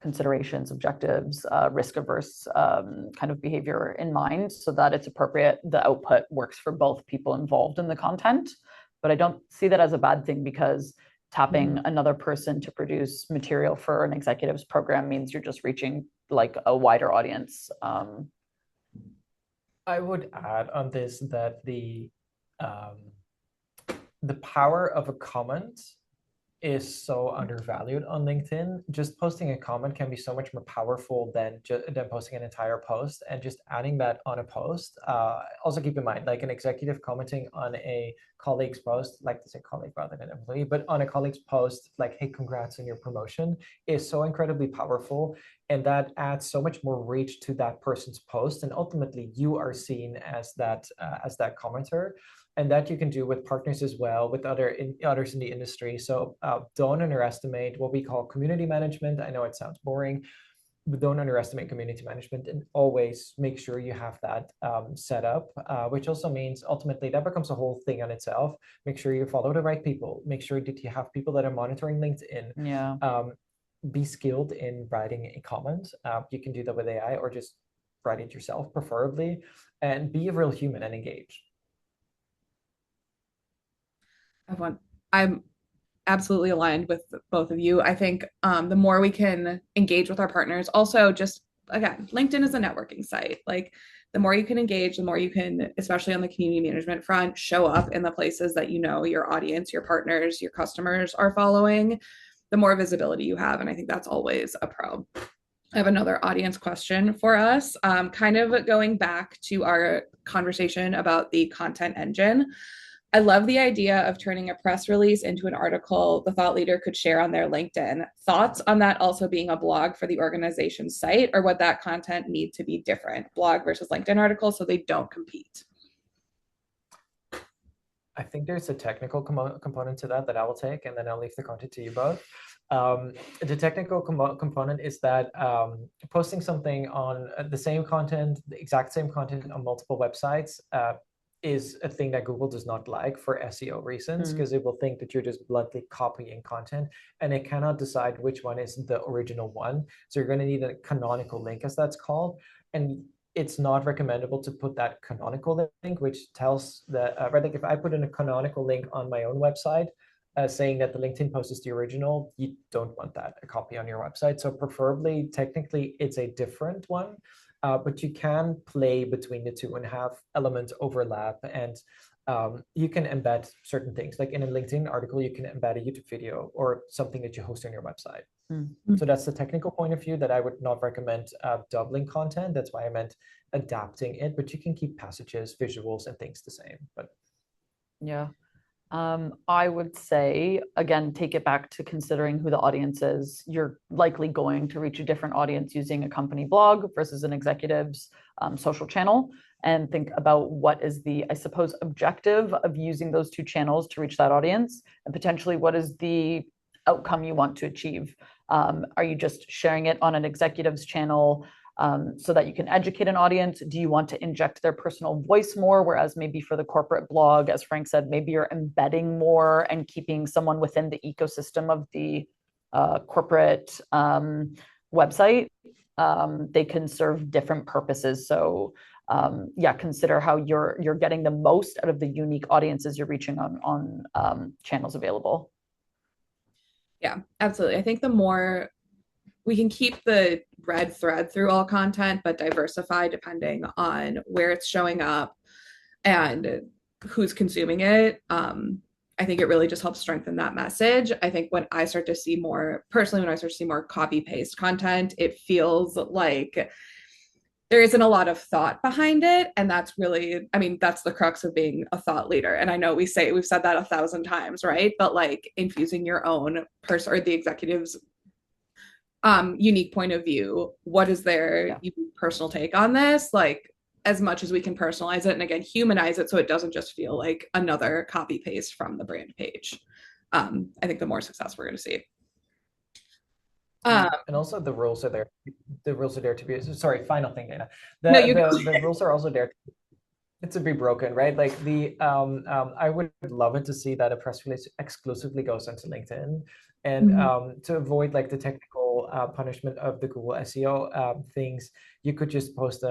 considerations, objectives, risk averse kind of behavior in mind, so that it's appropriate, the output works for both people involved in the content. But I don't see that as a bad thing, because tapping another person to produce material for an executive's program means you're just reaching like a wider audience. I would add on this that the power of a comment is so undervalued on LinkedIn. Just posting a comment can be so much more powerful than posting an entire post, and just adding that on a post. Also keep in mind, like, an executive commenting on a colleague's post, like to say colleague rather than employee, but on a colleague's post, like, hey, congrats on your promotion, is so incredibly powerful. And that adds so much more reach to that person's post. And ultimately you are seen as that commenter. And that you can do with partners as well, with others in the industry. So don't underestimate what we call community management. I know it sounds boring, but don't underestimate community management, and always make sure you have that set up, which also means ultimately that becomes a whole thing on itself. Make sure you follow the right people. Make sure that you have people that are monitoring LinkedIn. Yeah. Be skilled in writing a comment. You can do that with AI, or just write it yourself, preferably, and be a real human and engage. I'm absolutely aligned with both of you. I think the more we can engage with our partners, also, just again, LinkedIn is a networking site. Like, the more you can engage, the more you can, especially on the community management front, show up in the places that you know your audience, your partners, your customers are following, the more visibility you have. And I think that's always a pro. I have another audience question for us, kind of going back to our conversation about the content engine. I love the idea of turning a press release into an article the thought leader could share on their LinkedIn. Thoughts on that also being a blog for the organization's site, or would that content need to be different, blog versus LinkedIn article, so they don't compete? I think there's a technical component to that I will take, and then I'll leave the content to you both. The technical component is that posting something on the same content, the exact same content on multiple websites is a thing that Google does not like for SEO reasons, because it will think that you're just bluntly copying content, and it cannot decide which one is the original one. So you're going to need a canonical link, as that's called. And it's not recommendable to put that canonical link, which tells that, right, like if I put in a canonical link on my own website, saying that the LinkedIn post is the original, you don't want that a copy on your website. So preferably, technically, it's a different one, but you can play between the two and have elements overlap. And you can embed certain things. Like in a LinkedIn article, you can embed a YouTube video or something that you host on your website. So that's the technical point of view that I would not recommend doubling content. That's why I meant adapting it, but you can keep passages, visuals, and things the same. But yeah. I would say, again, take it back to considering who the audience is. You're likely going to reach a different audience using a company blog versus an executive's social channel, and think about what is the, I suppose, objective of using those two channels to reach that audience, and potentially what is the outcome you want to achieve. Are you just sharing it on an executive's channel so that you can educate an audience? Do you want to inject their personal voice more? Whereas maybe for the corporate blog, as Frank said, maybe you're embedding more and keeping someone within the ecosystem of the corporate website. They can serve different purposes. So yeah, consider how you're getting the most out of the unique audiences you're reaching on channels available. Yeah, absolutely. I think the more we can keep the red thread through all content, but diversify depending on where it's showing up and who's consuming it. I think it really just helps strengthen that message. I think when I start to see more, personally, when I start to see more copy paste content, it feels like there isn't a lot of thought behind it. And that's really, I mean, that's the crux of being a thought leader. And I know we've said that 1,000 times, right? But like infusing your own person or the executive's unique point of view. What is their personal take on this? Like as much as we can personalize it and again, humanize it so it doesn't just feel like another copy paste from the brand page. I think the more success we're going to see. And also the rules are there. The rules are there to be, sorry, final thing, Dana. The rules are also there to be broken, right? Like I would love it to see that a press release exclusively goes into LinkedIn, and to avoid like the technical punishment of the Google SEO things, you could just post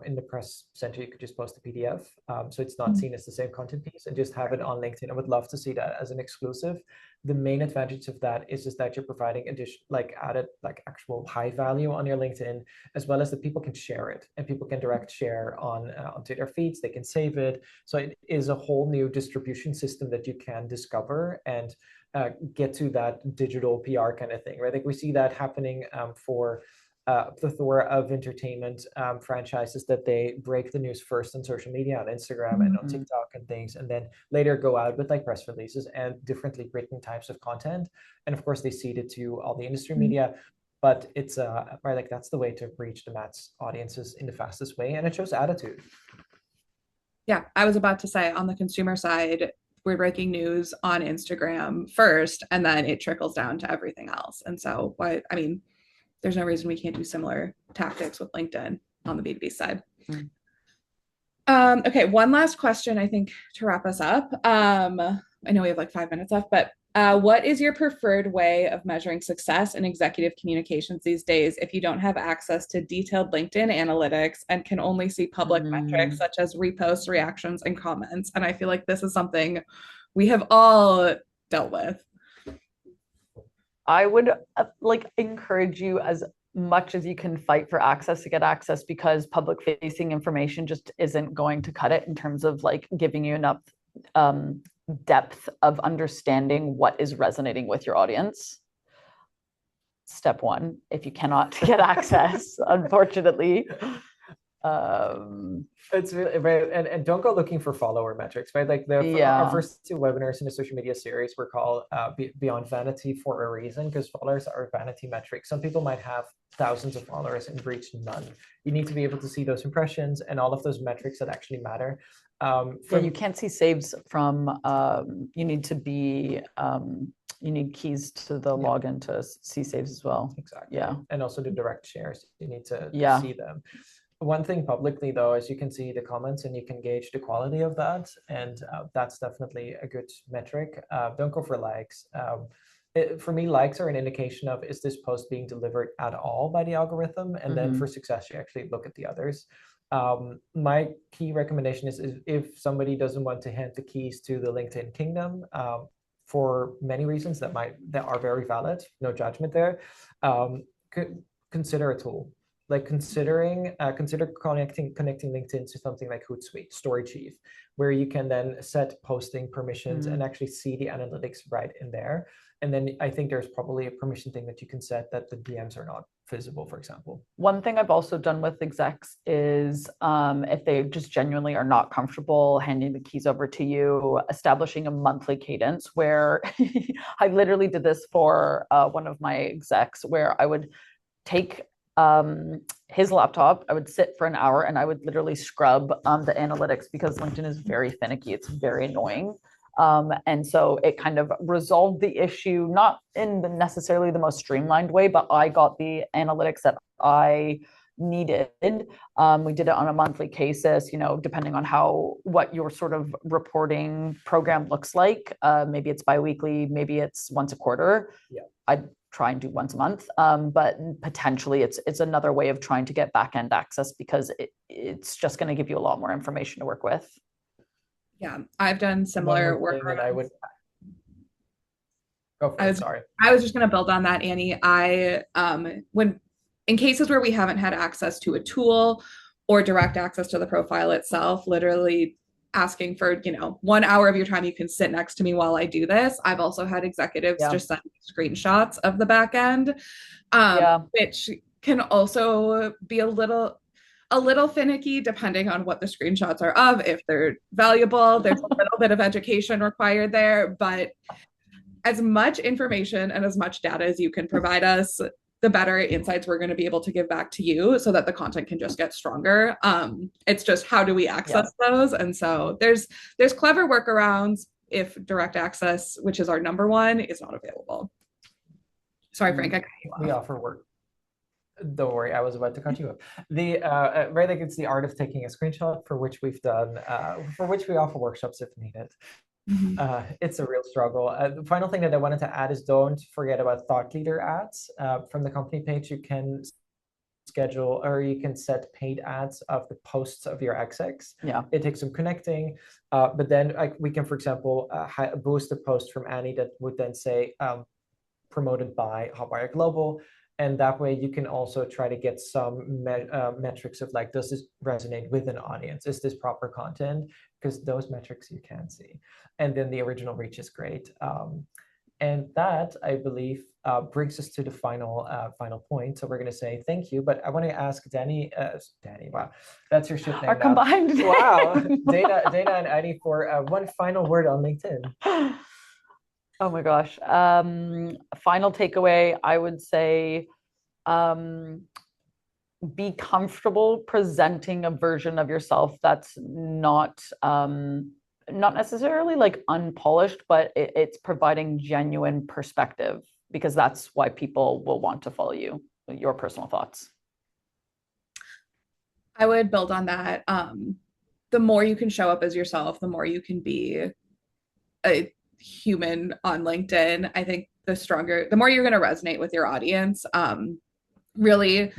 in the press center, you could just post a PDF, so it's not seen as the same content piece, and just have it on LinkedIn. I would love to see that as an exclusive. The main advantage of that is just that you're providing added actual high value on your LinkedIn, as well as that people can share it and people can direct share onto their feeds. They can save it. So it is a whole new distribution system that you can discover and get to that digital PR kind of thing, right? Like we see that happening for a plethora of entertainment franchises, that they break the news first on social media, on Instagram and on TikTok and things, and then later go out with like press releases and differently written types of content. And of course they seed it to all the industry media, but it's right, like that's the way to reach the mass audiences in the fastest way, and it shows attitude. Yeah, I was about to say, on the consumer side, we're breaking news on Instagram first, and then it trickles down to everything else. And so, there's no reason we can't do similar tactics with LinkedIn on the B2B side. Okay, one last question, I think, to wrap us up. I know we have like 5 minutes left, but what is your preferred way of measuring success in executive communications these days if you don't have access to detailed LinkedIn analytics and can only see public metrics such as reposts, reactions, and comments? And I feel like this is something we have all dealt with. I would encourage you as much as you can fight for access to get access, because public facing information just isn't going to cut it in terms of like giving you enough depth of understanding what is resonating with your audience. Step one, if you cannot get access, unfortunately. It's really right, and don't go looking for follower metrics, right? Like our first 2 webinars in the social media series were called Beyond Vanity for a reason, because followers are vanity metrics. Some people might have thousands of followers and reach none. You need to be able to see those impressions and all of those metrics that actually matter. Yeah, you can't see saves from, you need to be, you need keys to the login to see saves as well. Exactly. Yeah. And also the direct shares, you need to Yeah. see them. One thing publicly, though, is you can see the comments and you can gauge the quality of that. And that's definitely a good metric. Don't go for likes. For me, likes are an indication of, is this post being delivered at all by the algorithm? And then for success, you actually look at the others. My key recommendation is if somebody doesn't want to hand the keys to the LinkedIn kingdom, for many reasons that are very valid, no judgment there, consider a tool. Like consider connecting LinkedIn to something like Hootsuite, Story Chief, where you can then set posting permissions and actually see the analytics right in there. And then I think there's probably a permission thing that you can set that the DMs are not visible, for example. One thing I've also done with execs is if they just genuinely are not comfortable handing the keys over to you, establishing a monthly cadence where I literally did this for one of my execs, where I would take his laptop, I would sit for an hour and I would literally scrub the analytics, because LinkedIn is very finicky. It's very annoying. And so it kind of resolved the issue, not in necessarily the most streamlined way, but I got the analytics that I needed. We did it on a monthly basis, depending on what your sort of reporting program looks like. Maybe it's biweekly, maybe it's once a quarter. Yeah. I'd try and do once a month, but potentially it's another way of trying to get back-end access, because it's just going to give you a lot more information to work with. Yeah, I've done similar work. I would go for it. Sorry. I was just going to build on that, Annie. When in cases where we haven't had access to a tool or direct access to the profile itself, literally asking for 1 hour of your time, you can sit next to me while I do this. I've also had executives just send screenshots of the back end, which can also be a little finicky depending on what the screenshots are of. If they're valuable, there's a little bit of education required there, but as much information and as much data as you can provide us, the better insights we're going to be able to give back to you, so that the content can just get stronger. It's just, how do we access those? And so there's clever workarounds if direct access, which is our number one, is not available. Sorry, Frank, I cut you off. We offer work. Don't worry, I was about to cut you off. Right, like it's the art of taking a screenshot, for which we offer workshops if needed. It's a real struggle. The final thing that I wanted to add is, don't forget about thought leader ads. From the company page, you can schedule, or you can set paid ads of the posts of your execs. It takes some connecting, but then we can, for example, boost a post from Annie that would then say promoted by Hotwire Global. And that way you can also try to get some metrics of, like, does this resonate with an audience? Is this proper content? Because those metrics you can see. And then the original reach is great. And that, I believe, brings us to the final point. So we're going to say thank you, but I want to ask Danny, wow, that's your ship name. Our combined name. Wow, Dana and Annie, for one final word on LinkedIn. Oh my gosh. Final takeaway, I would say, be comfortable presenting a version of yourself that's not necessarily like unpolished, but it's providing genuine perspective, because that's why people will want to follow you. Your personal thoughts. I would build on that. The more you can show up as yourself, the more you can be a human on LinkedIn. I think the more you're going to resonate with your audience. Really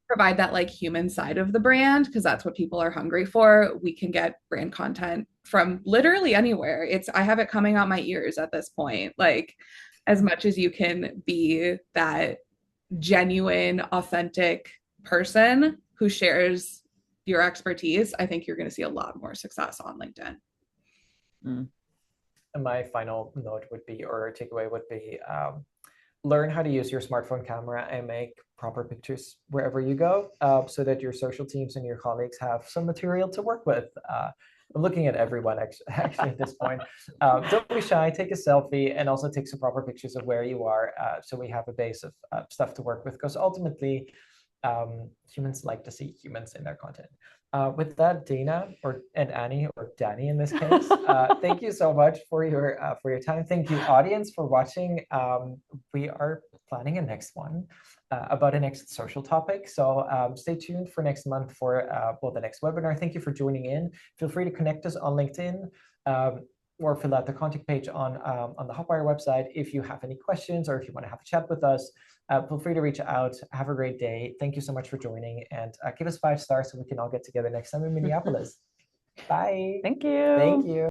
provide that like human side of the brand, because that's what people are hungry for. We can get brand content from literally anywhere. I have it coming out my ears at this point. Like, as much as you can be that genuine, authentic person who shares your expertise, I think you're going to see a lot more success on LinkedIn. And my final note would be, or takeaway would be, learn how to use your smartphone camera and make proper pictures wherever you go, so that your social teams and your colleagues have some material to work with. I'm looking at everyone actually at this point. Don't be shy, take a selfie, and also take some proper pictures of where you are, so we have a base of stuff to work with, because ultimately humans like to see humans in their content. With that, Dana and Annie, or Danny in this case, thank you so much for your time. Thank you, audience, for watching. We are planning a next one about a next social topic. So stay tuned for next month for the next webinar. Thank you for joining in. Feel free to connect us on LinkedIn. Or fill out the contact page on the Hotwire website if you have any questions or if you want to have a chat with us. Feel free to reach out. Have a great day. Thank you so much for joining, and give us 5 stars so we can all get together next time in Minneapolis. Bye. Thank you. Thank you.